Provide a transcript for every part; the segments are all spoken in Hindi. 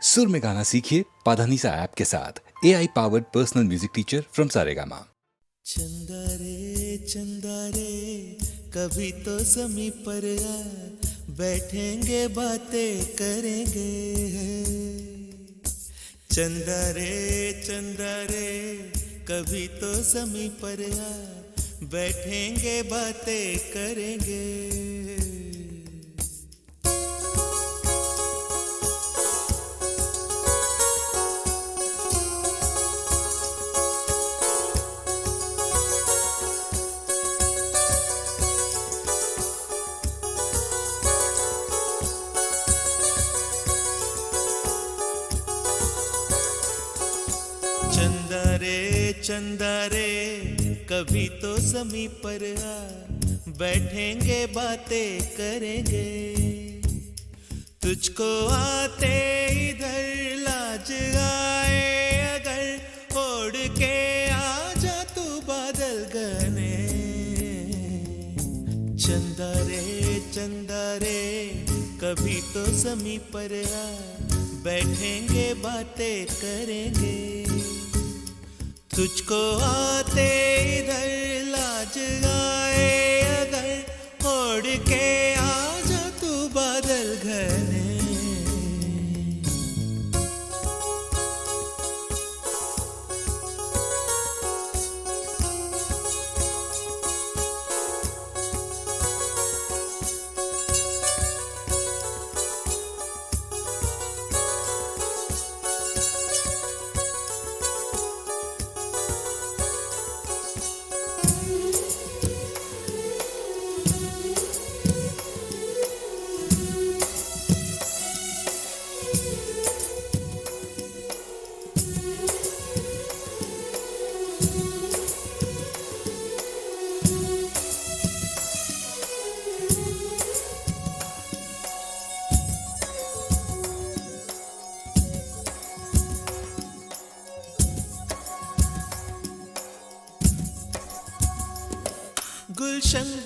सुर में गाना सीखिए पाधानीसा ऐप के साथ। AI powered personal music teacher from Saregama. चंदा रे कभी तो ज़मीं पर आ, बैठेंगे बातें करेंगे। चंदा रे कभी तो ज़मीं पर आ, बैठेंगे बातें करेंगे। चंदा रे कभी तो ज़मीं पर आ, बैठेंगे बातें करेंगे। तुझको आते इधर लाज आए अगर, ओढ़ के आ जा तू बादल घने। चंदा रे कभी तो ज़मीं पर आ, बैठेंगे बातें करेंगे। तुझको आते इधर लाज आए अगर, ओढ़ के आ जा तू बादल घने।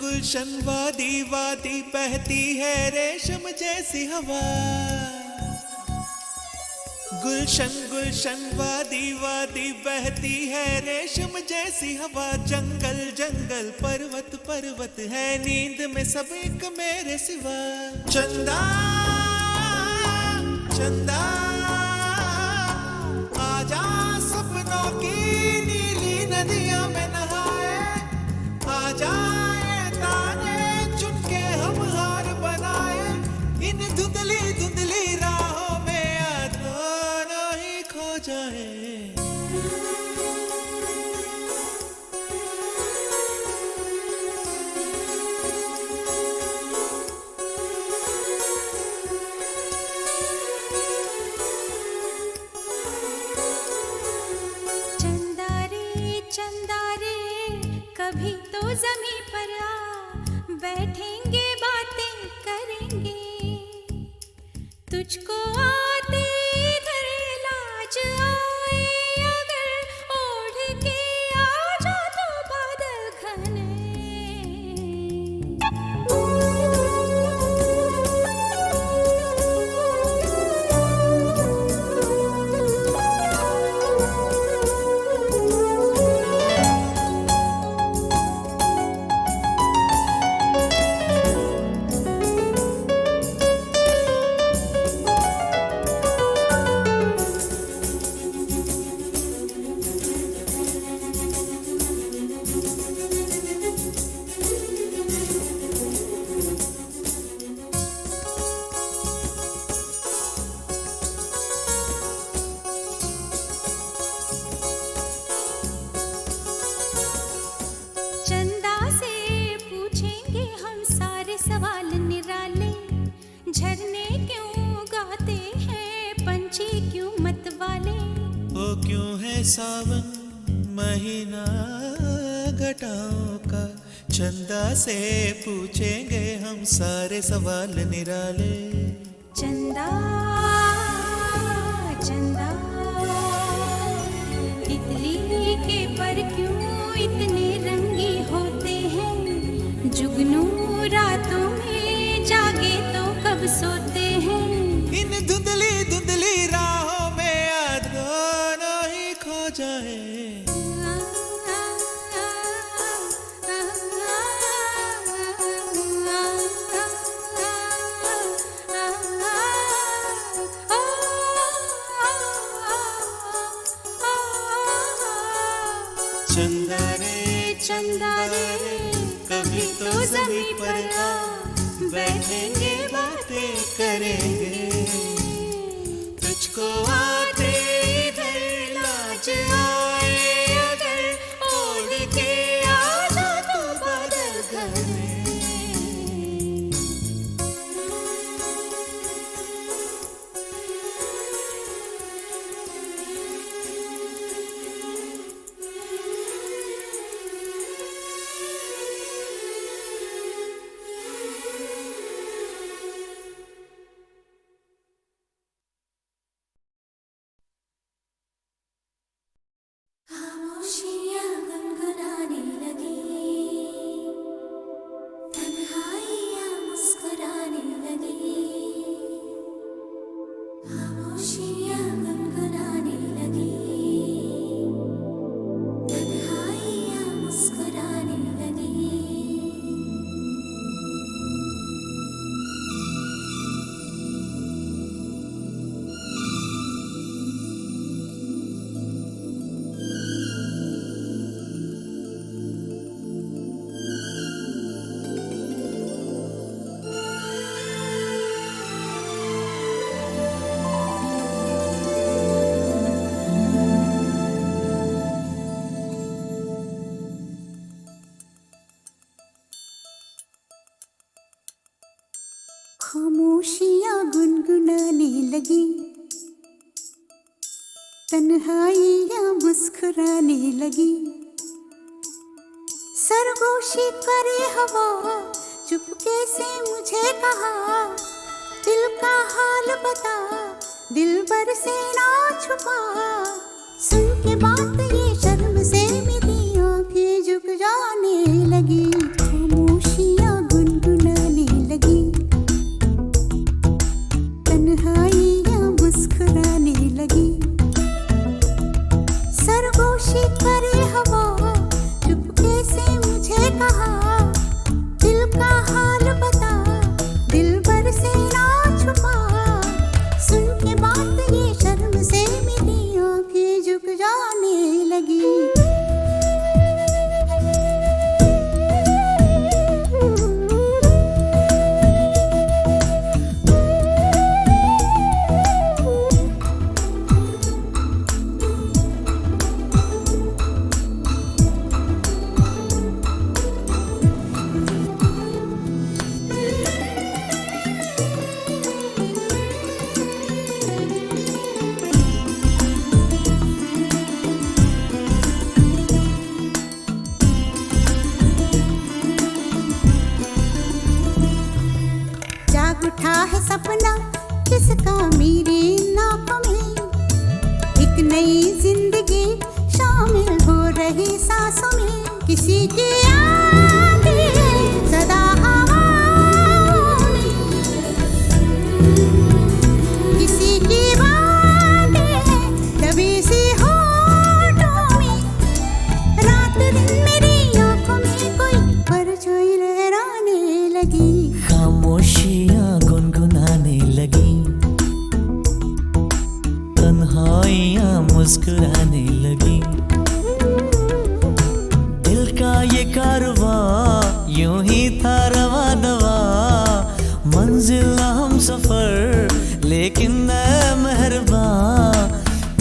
गुलशन वादी वादी बहती है रेशम जैसी हवा। गुलशन वादी वादी बहती है रेशम जैसी हवा। जंगल पर्वत है नींद में सब एक मेरे सिवा। चंदा आजा सपनों की नीली नदियां में नहाए। आजा धुंधली राहों में आना ही खो जाए। चंदा रे कभी तो ज़मीं पर आ, बैठेंगे बातें करेंगे। तुझको आते इधर लाज आए अगर, ओढ़ के आ जा तू बादल घने। क्यों है सावन महीना घटाओं का। चंदा से पूछेंगे हम सारे सवाल निराले। चंदा तितली के पर क्यों इतने रंगी होते हैं। जुगनू रातों में जागे तो कब सोते हैं। इन धुंधली रात चंदा रे चंदा रे कभी तो जमीन पर आ, बैठेंगे बातें करेंगे, तुझको आते इधर लाज आए अगर, ओढ़ के आ जा तू बादल घर में। खामोशियाँ गुनगुनाने लगी, तन्हाइयाँ मुस्कुराने लगी। खामोशियाँ गुनगुनाने लगी, तन्हाइयाँ मुस्कुराने लगी। खामोशियाँ गुनगुनाने लगी, तन्हाइयाँ मुस्कुराने लगी। सरगोशी करे हवा, चुपके से मुझे कहा, दिल का हाल बता, दिल भर से ना छुपा। सुन के बात ये शर्म से मेरी आंखें झुक जाने लगी। खामोशियाँ गुनगुनाने लगी, तन्हाइयाँ मुस्कुराने लगी। सरगोशी करे हवा, चुपके से मुझे कहा, दिल का हाल बता, दिल भर से ना छुपा। सुन के बात ये शर्म से मेरी आंखें झुक जाने लगी। जाग उठा है सपना किसका मेरी नाकों में, एक नई जिंदगी शामिल हो रही सांसों में। किसी की आंधी सदा हवाओं में, किसी की बातें दबी सी होठों में। रात दिन मेरी आंखों में कोई परछाई लहराने लगी। खामोशियाँ गुनगुनाने लगी, तन्हाइयाँ मुस्कुराने लगी। दिल का ये कारवां यूं ही था रवा दवा, मंजिल हम सफर लेकिन ऐ मेहरबां,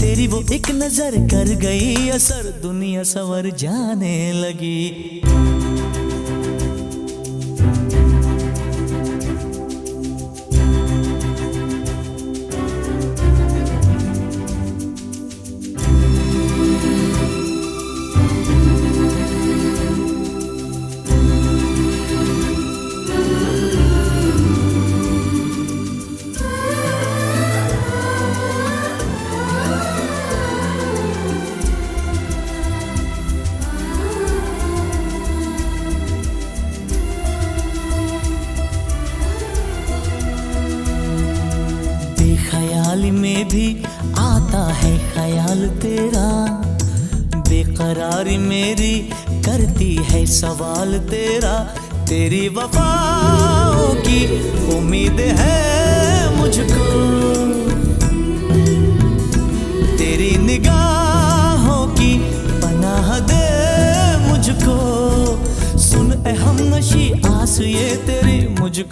तेरी वो एक नजर कर गई असर, दुनिया संवर जाने लगी। ख्याल में भी आता है ख्याल तेरा, बेकरारी मेरी करती है सवाल तेरा। तेरी वफाओं की उम्मीद है मुझको, तेरी निगाहों की पनाह दे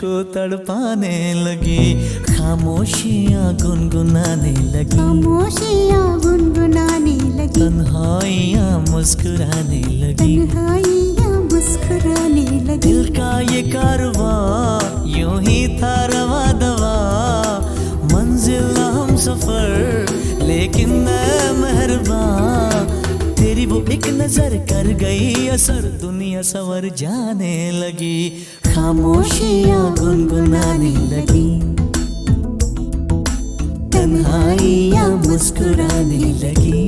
मुझको तड़पाने लगी, खामोशियाँ गुनगुनाने लगी, खामोशियाँ गुनगुनाने लगी, तन्हाइयाँ मुस्कुराने लगी, तन्हाइयाँ मुस्कुराने लगी। दिल का ये कारवां यूं ही था रवा दवा, मंजिल हम सफर लेकिन मैं मेहरबान, तेरी वो एक नजर कर गई असर, दुनिया सवर जाने लगी, खामोशियाँ गुनगुनाने लगी, तन्हाइयाँ मुस्कुराने लगी।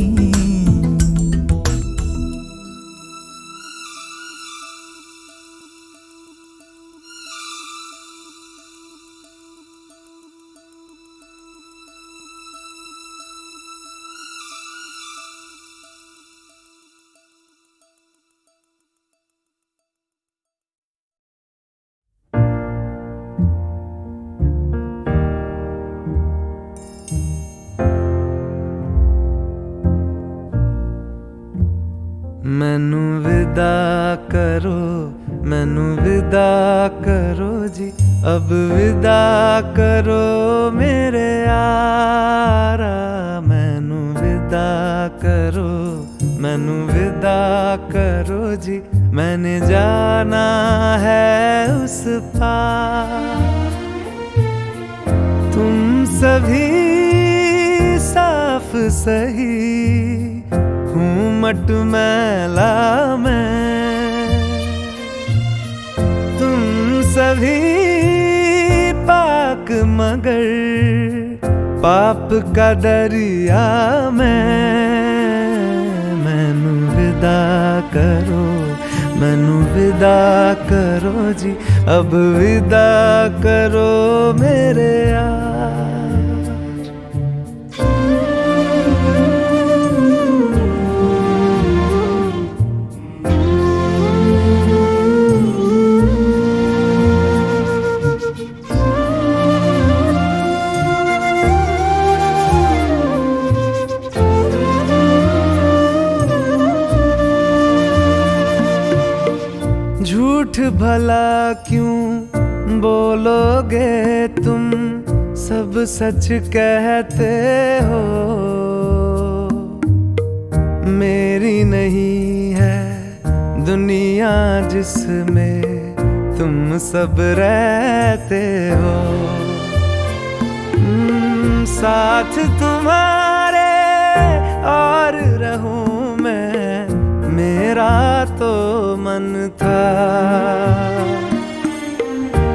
मैनू विदा करो, मैनू विदा करो जी, अब विदा करो मेरे यारा, मैनू विदा करो, मैनू विदा करो जी, मैंने जाना है उस पार। तुम सभी साफ सही हूँ मट मैला मैं, तुम सभी पाक मगर पाप का दरिया मैनू विदा करो, मैनू विदा करो जी, अब विदा करो मेरे यार। झूठ भला क्यों बोलोगे तुम, सब सच कहते हो, मेरी नहीं है दुनिया जिसमें तुम सब रहते हो, साथ तुम्हारे और रहूं मैं, मेरा तो मन था।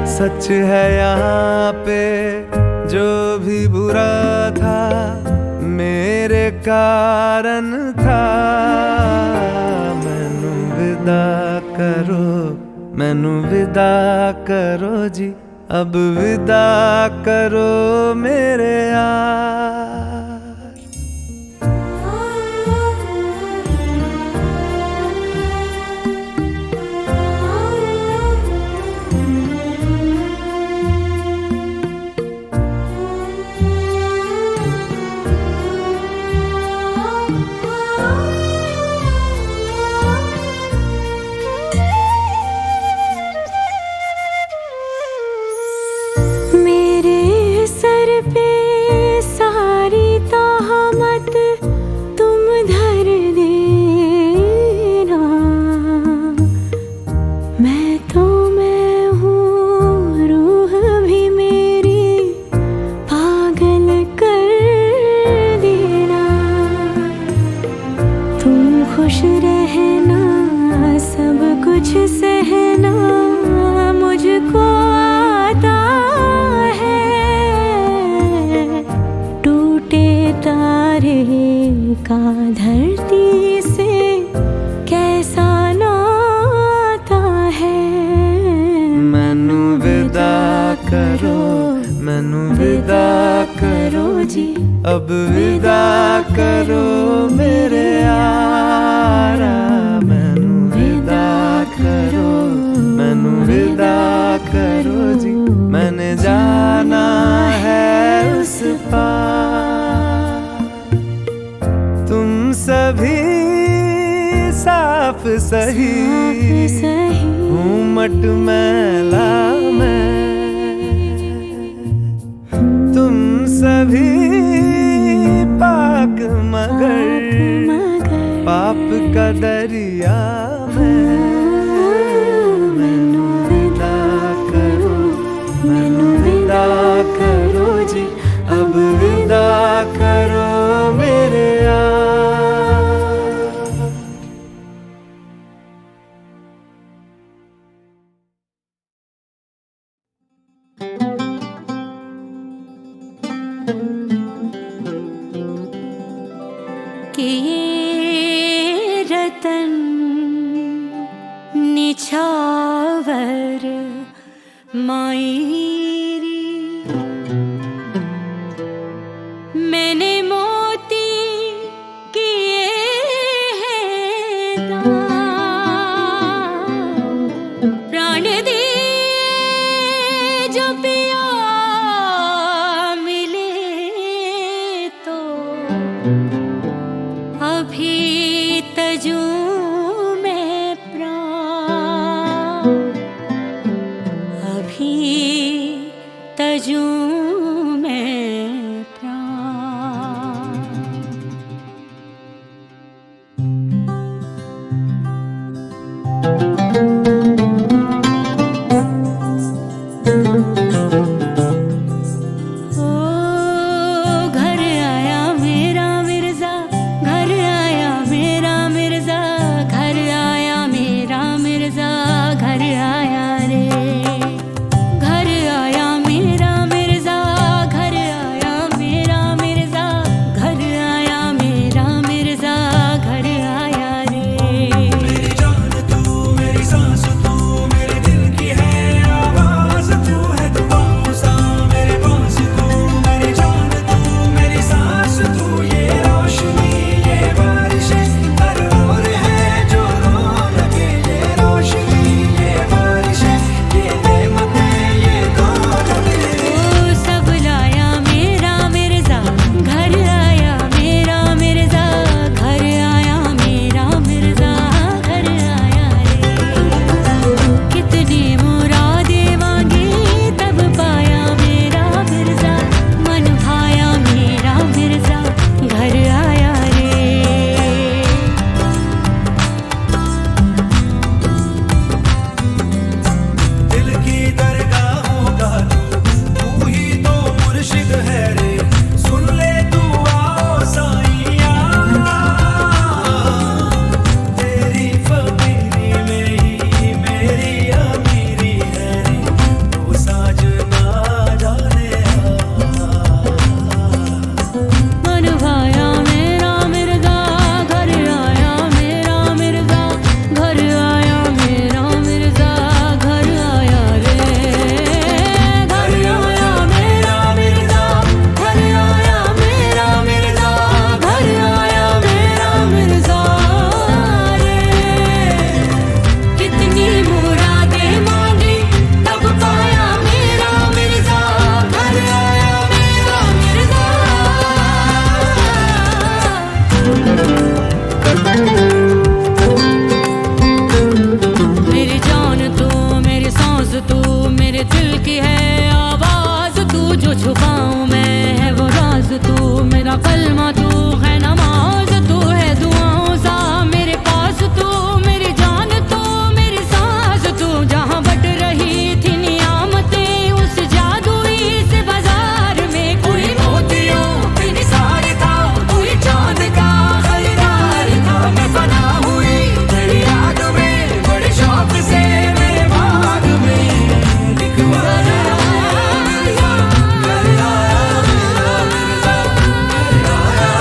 सच है यहाँ पे जो भी बुरा था मेरे कारण था, मैनू विदा करो, मैनू विदा करो जी, अब विदा करो मेरे यार। खुश रहना, सब कुछ सहना मुझको आता है, टूटे तारे का धरती से कैसा नाता है। मैनू विदा करो, मैनू विदा करो जी, अब विदा करो मेरे यारा, मैनू विदा करो, मैनू विदा करो जी, मैंने जाना है उस पार। तुम सभी साफ सही हूँ मट मैला मैं, सभी पाक मगर पाप का दरिया मैनू विदा करो, मैनू विदा करो जी, अब विदा करो मेरे कि ये रतन निछावर मायरी मैंने मोती किए हैं दान, प्राण दिए जो पिया मिले तो अभी तजू में प्राण, अभी तजू में प्राण। ओ घर आया मेरा मिर्जा, घर आया मेरा मिर्जा, घर आया मेरा मिर्जा, घर आया रे, घर आया मेरा मिर्जा, घर आया मेरा मिर्जा, घर आया मेरा मिर्जा, घर आया रे। मेरी जान तू, मेरी सांस तू, मेरे दिल की है आवाज तू, है दुआओं सा मेरे पास तू, मेरी जान तू, मेरी सांस तू, ये रोशनी ये बारिशें हर ओर है जो रो लगे, ये रोशनी ये बारिशें ये नेमतें ये दौलतें। ओ सब लाया मेरा मिर्जा, घर आया मेरा मिर्जा, घर आया मेरा मिर्जा, घर आया रे। कितनी मुरादें मांगी तब पाया मेरा मिर्जा, मन भाया मेरा मिर्जा, घर आया रे। दिल की दरगाहों का तू ही तो मुर्शिद है रे, सुन ले तू आओ साईया, तेरी फकीरी में ही मेरी अमीरी है रे, तू साजना जाने मन भाया मेरा मिर्जा, घर आया मेरा मिर्जा, घर आया मेरा मिर्जा, घर आया रे। घर आया मेरा मिर्जा, घर आया मेरा मिर्जा, घर आया मेरा मिर्जा रे। कितनी मुरादें मांगी तब पाया मेरा मिर्जा, घर आया मेरा मिर्जा। मेरी जान तू, मेरी सांस तू, मेरे दिल की है आवाज तू, जो छुपाऊं मैं है वो राज तू, मेरा कलमा तू है नमाज तू, है दुआओं सा मेरे पास तू, मेरी जान तू, मेरी सांस तू, जहाँ बट रही थी नियामतें उस जादुई से बाजार में, कोई मोतियों पे निसार था, कोई चांद का खरीदार था, मैं फना हुई तेरी याद में, बड़े शौक से मेरे बाग में लिखवाया मेरा, घर आया मेरा मिर्जा, घर आया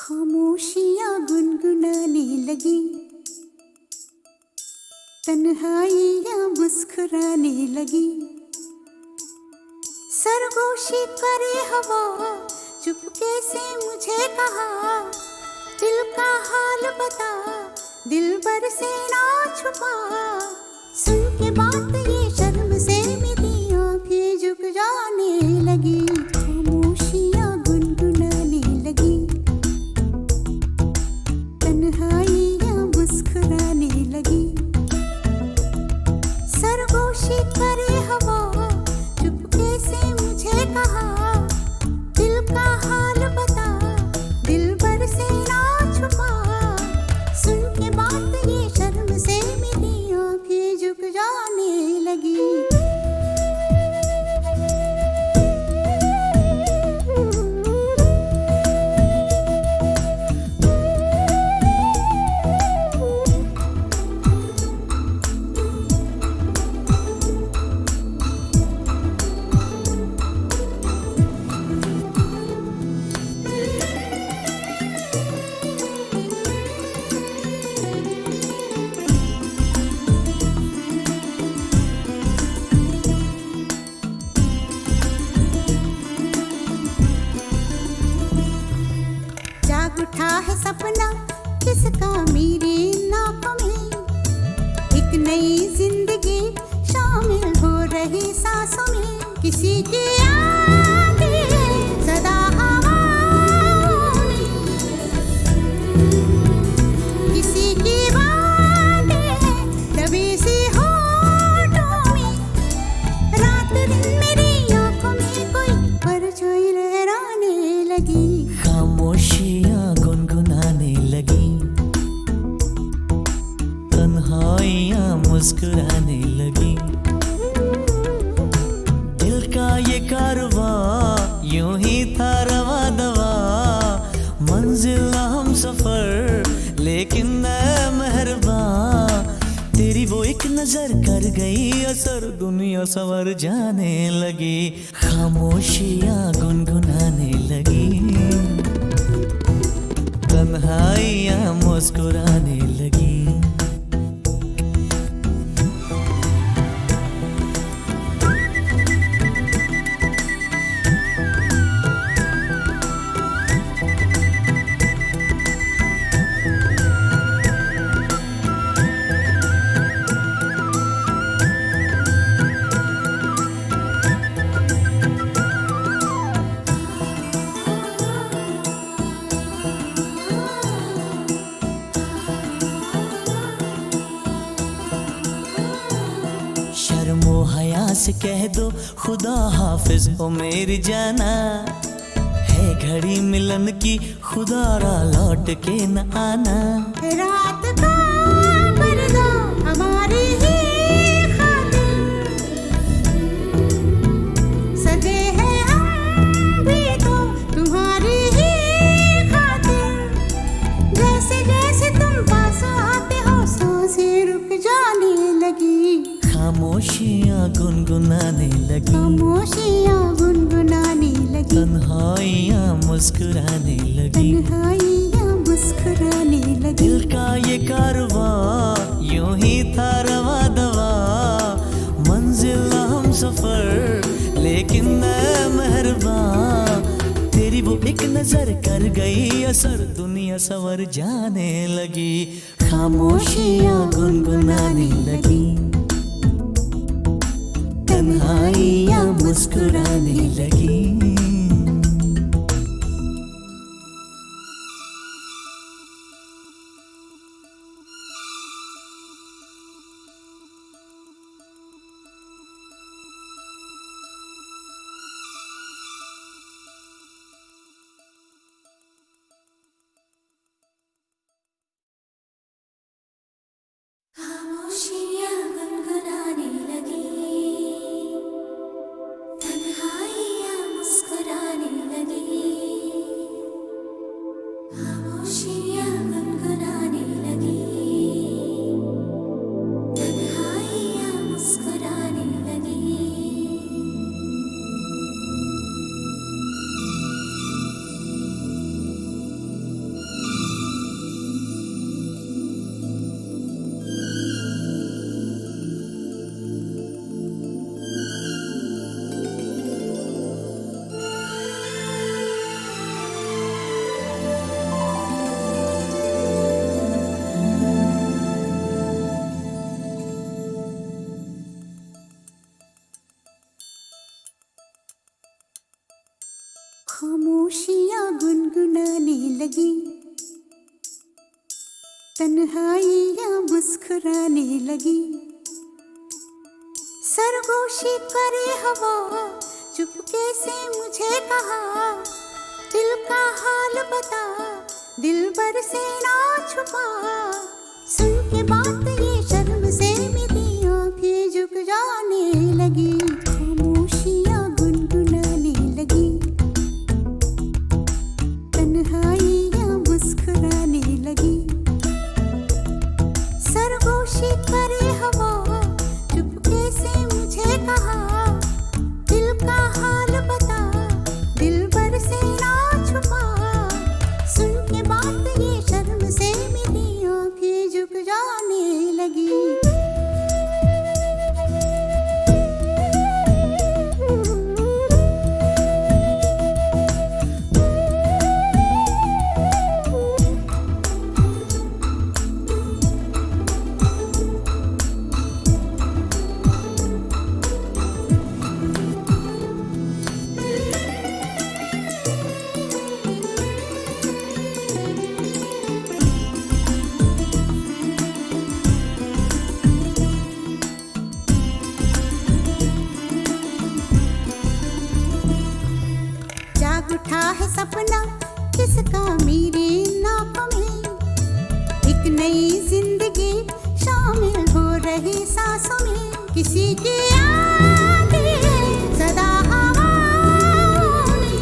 खामोशियाँ गुनगुनाने लगी, तन्हाइयाँ मुस्कुराने लगी। सरगोशी करे हवा, चुपके से मुझे कहा, दिल का हाल बता, दिलबर से ना छुपा। सुन के बात ये शर्म से मेरी आंखें झुक जाने लगी, खामोशियाँ गुनगुनाने लगी, तन्हाइयाँ मुस्कुराने लगी। सरगोशी करे हवा, चुपके से मुझे कहा, दिल का हाल बता, दिलबर से ना छुपा। सुन के बात ये शर्म से मेरी आंखें झुक जाने लगी। जाग उठा है सपना किसका मेरी नाकों में, एक नई जिंदगी शामिल हो रही सांसों में। किसी की आगे सदा हवाओं में, किसी की बातें दबी सी होठों में। रात दिन मेरी आंखों में कोई परछाई लहराने लगी, खामोशियाँ गुनगुनाने लगी, तन्हाइयाँ मुस्कुराने लगी। दिल का ये कारवां यूं ही था रवा दवा, मंजिल हम सफर लेकिन न मेहरबान। तेरी वो एक नजर कर गई असर, दुनिया संवर जाने लगी, खामोशियाँ गुनगुनाने लगी, तन्हाइयाँ मुस्कुराने लगी। शर्मो हया से कह दो खुदा हाफिज हो मेरी जाना, है घड़ी मिलन की खुदारा लौट के न आना। रात का पर्दा हमारी ही खातिर, सजे हैं हम भी तो तुम्हारी ही खातिर। जैसे जैसे तुम पास आते हो सांसें रुक जाने लगी, खामोशियाँ गुनगुनाने लगी, खामोशियाँ गुनगुनाने लगी, तन्हाइयाँ मुस्कुराने लगी। तन्हाइयाँ मुस्कुराने लगी। दिल का ये कारवां यूं ही था रवा दवा, मंजिल हम सफर लेकिन न मेहरबान। तेरी वो एक नजर कर गई असर, दुनिया संवर जाने लगी, खामोशियाँ गुनगुनाने लगी, तन्हाइयाँ मुस्कुराने लगी। खामोशियाँ गुनगुनाने लगी, तन्हाइयाँ मुस्कुराने लगी। खामोशियाँ गुनगुनाने लगी, तन्हाइयाँ मुस्कुराने लगी। खामोशियाँ गुनगुनाने लगी, तन्हाइयाँ मुस्कुराने लगी। सरगोशी करे हवा, चुपके से मुझे कहा, दिल का हाल बता, दिलबर से ना छुपा। सुन के बात ये शर्म से मेरी आंखें झुक जाने लगी, खामोशियाँ गुनगुनाने लगी, तन्हाइयाँ मुस्कुराने लगी। सरगोशी करे हवा, चुपके से मुझे कहा, दिल का हाल बता, दिलबर से ना छुपा। सुन के बात ये शर्म से मेरी आंखें झुक जाने लगी। जाग उठा है सपना किसका मेरे नाकों में, एक नई जिंदगी शामिल हो रही सांसों में। किसी की आगे सदा हवाओं में,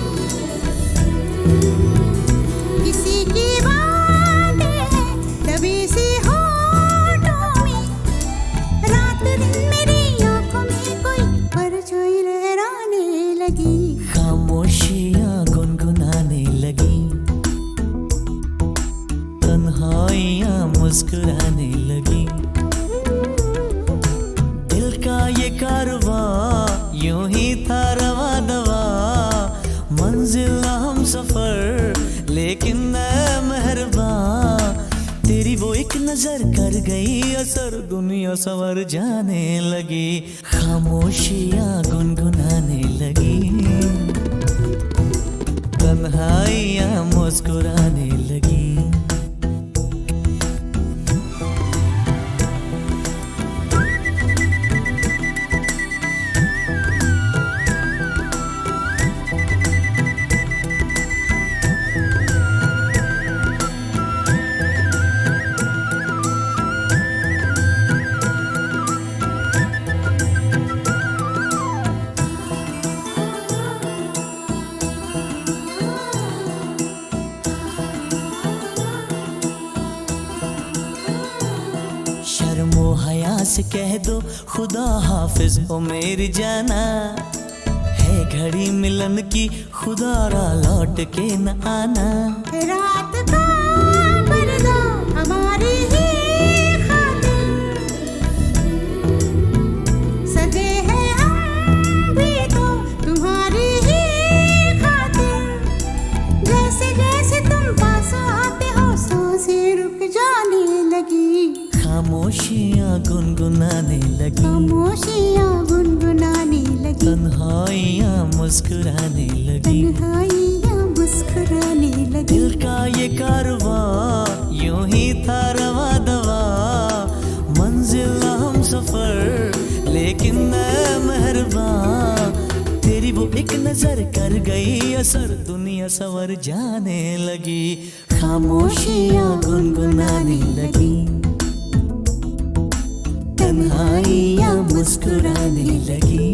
किसी की बातें दबी सी होठों में। रात दिन मेरी आंखों में कोई परछाई लहराने लगी, खामोशियाँ गुनगुनाने लगी, तन्हाइयाँ मुस्कुराने लगी। दिल का ये कारवां यूं ही था रवा दवा, मंजिल हम सफर लेकिन मैं मेहरबान। तेरी वो एक नजर कर गई असर, दुनिया संवर जाने लगी, खामोशियाँ गुनगुनाने लगी, तन्हाइयाँ मुस्कुराने लगी। शर्मो हया से कह दो खुदा हाफिज हो मेरी जाना, है घड़ी मिलन की खुदारा लौट के न आना। रात का पर्दा हमारी ही खातिर, सजे हैं हम भी तो तुम्हारी ही खातिर। जैसे जैसे तुम पास आते हो सांसें रुक जाने लगी, खामोशियाँ गुनगुनाने लगी, खामोशियाँ गुनगुनाने लगी, तन्हाइयाँ मुस्कुराने लगी। तन्हाइयाँ मुस्कुराने लगी। दिल का ये कारवां यूं ही था रवा दवा, मंजिल हम सफर लेकिन मैं मेहरबान। तेरी वो एक नजर कर गई असर, दुनिया संवर जाने लगी, खामोशियाँ गुनगुनाने लगी, तन्हाइयाँ मुस्कुराने लगी।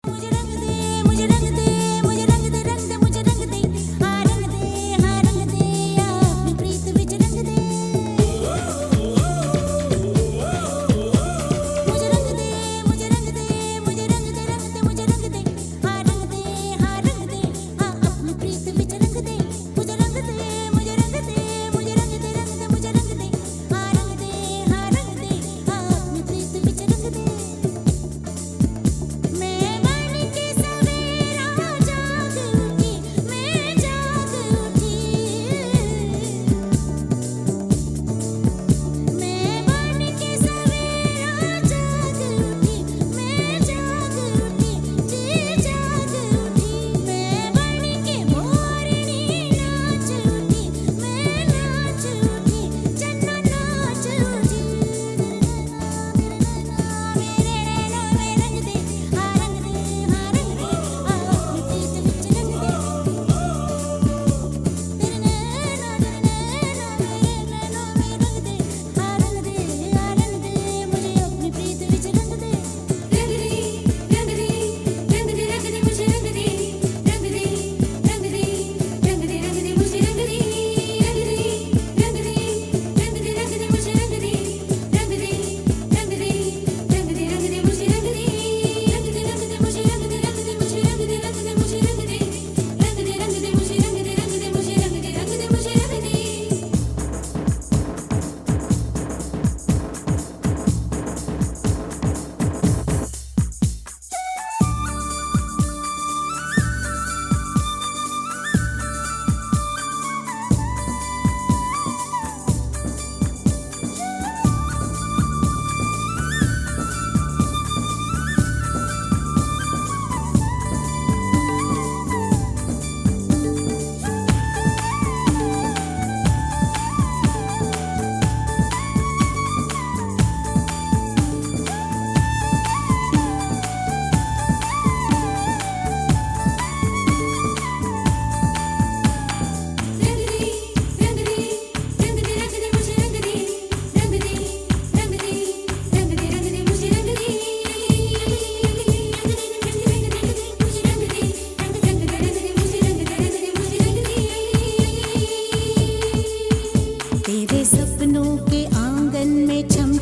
मुझे रंग दे, मुझे रंग दे, मुझे रंग दे, रंग दे, मुझे रंग दे, हाँ रंग दे, हाँ रंग दे, अपनी प्रीत विच रंग दे।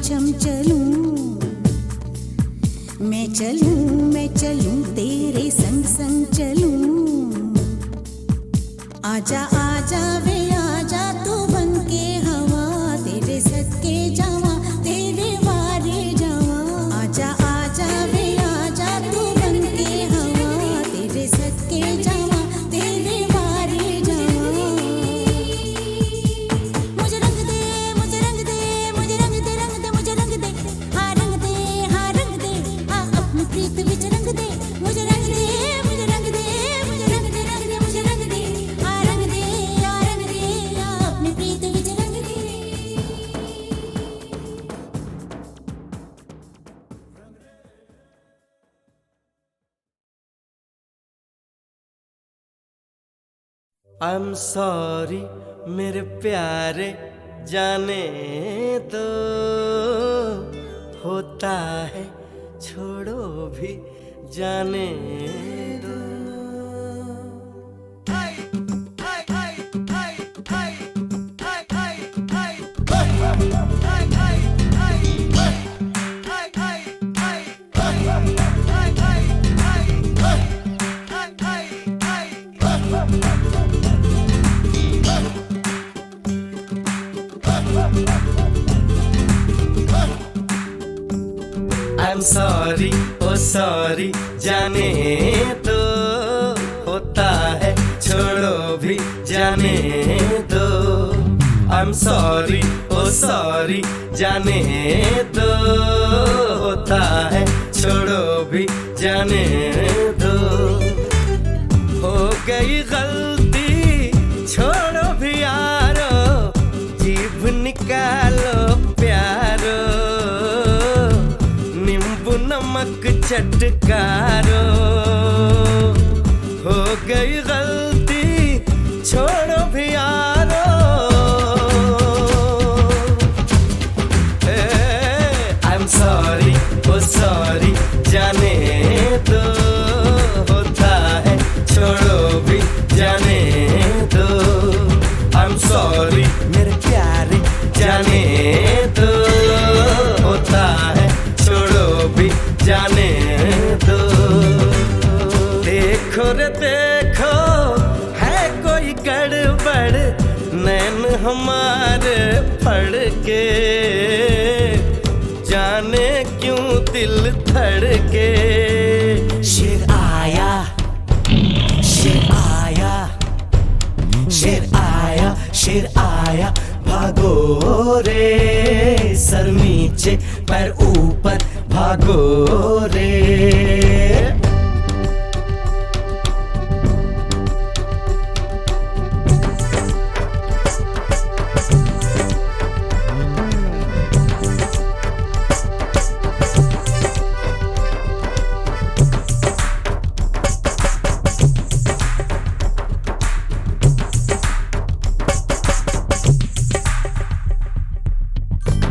छम चलूं, मैं चलूं तेरे संग संग चलूं। आजा आजा वे आजा तू बन के हवा, तेरे सदके जावा तेरे वारे जावा। आजा आजा वे आजा तू बन के हवा, तेरे सदके जावा तेरे वारे जावा। मुझे रंग दे मुझे रंग दे मुझे रंग दे रंग दे मुझे रंग दे, हाँ रंग दे हाँ रंग दे, हाँ अपनी प्रीत विच रंग दे। मुझे रंग दे मुझे रंग दे मुझे रंग दे रंग दे मुझे रंग दे, हाँ रंग दे हाँ रंग दे, हाँ अपनी प्रीत विच रंग दे। I'm sorry मेरे प्यारे, जाने दो होता है, छोड़ो भी जाने दो। I'm sorry, oh sorry, जाने दो होता है, छोड़ो भी जाने दो। I'm sorry, oh sorry, जाने दो होता है, छोड़ो भी जाने दो। हो गई गलती छोड़ो भी यारो, जीभ निकालो प्यारो, नींबू नमक चटकारो। हो गई गलती छोड़ो भी यारो, I'm sorry, oh sorry, जाने दो होता है, छोड़ो भी जाने दो। I'm sorry मेरे प्यारे, जाने दो होता है, छोड़ो भी जाने दो। देखो रे देखो है कोई गड़बड़, नैन हमारे फड़ के, जाने क्यों दिल धड़के। शेर आया शेर आया शेर आया शेर आया, भागो रे सर नीचे पैर ऊपर, भागो रे।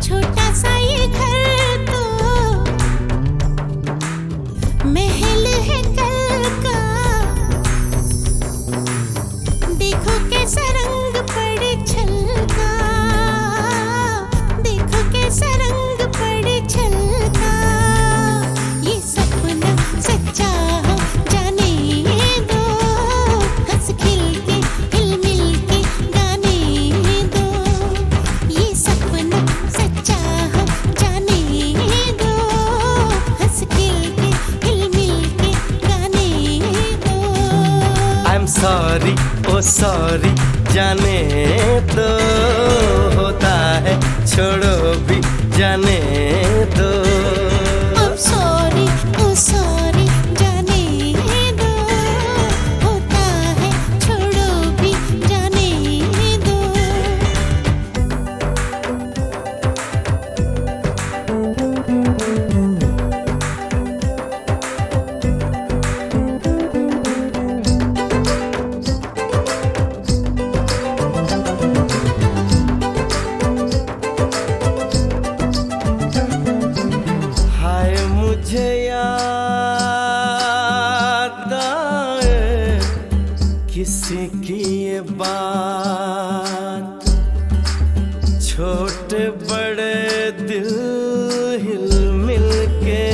छोटा सा ये घर तो महल है कल का, देखो कैसा रंग पड़े छलका, देखो कैसा रंग पड़े छलका। ये सपना सच्चा हो जाने दो, हंस खिल के हिल मिल के गाने दो। ये सपना सच्चा हो जाने दो, हंस खिल के हिल मिल के गाने दो। I'm sorry, oh sorry, जाने दो होता है, छोड़ो भी जाने दो। I'm sorry, oh sorry, जाने दो होता है, छोड़ो भी जाने दो। हिल मिल के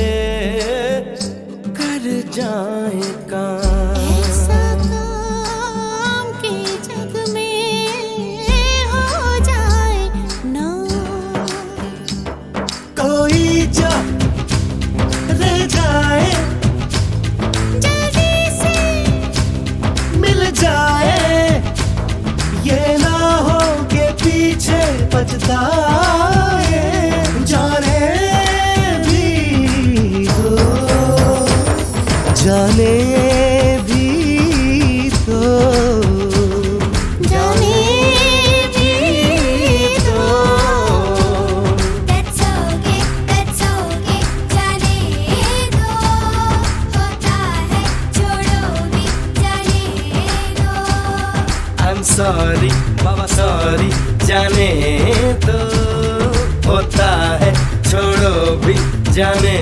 कर जाए काम। ऐसा काम के जग में हो जाए ना, कोई जो रह जाए जल्दी से मिल जाए, ये ना हो के पीछे पछताए, जाने भी दो, जाने भी दो, जाने भी दो। That's okay, जाने दो, होता है छोड़ो भी जाने दो। I'm sorry, बाबा सॉरी, जाने दो, होता है छोड़ो भी जाने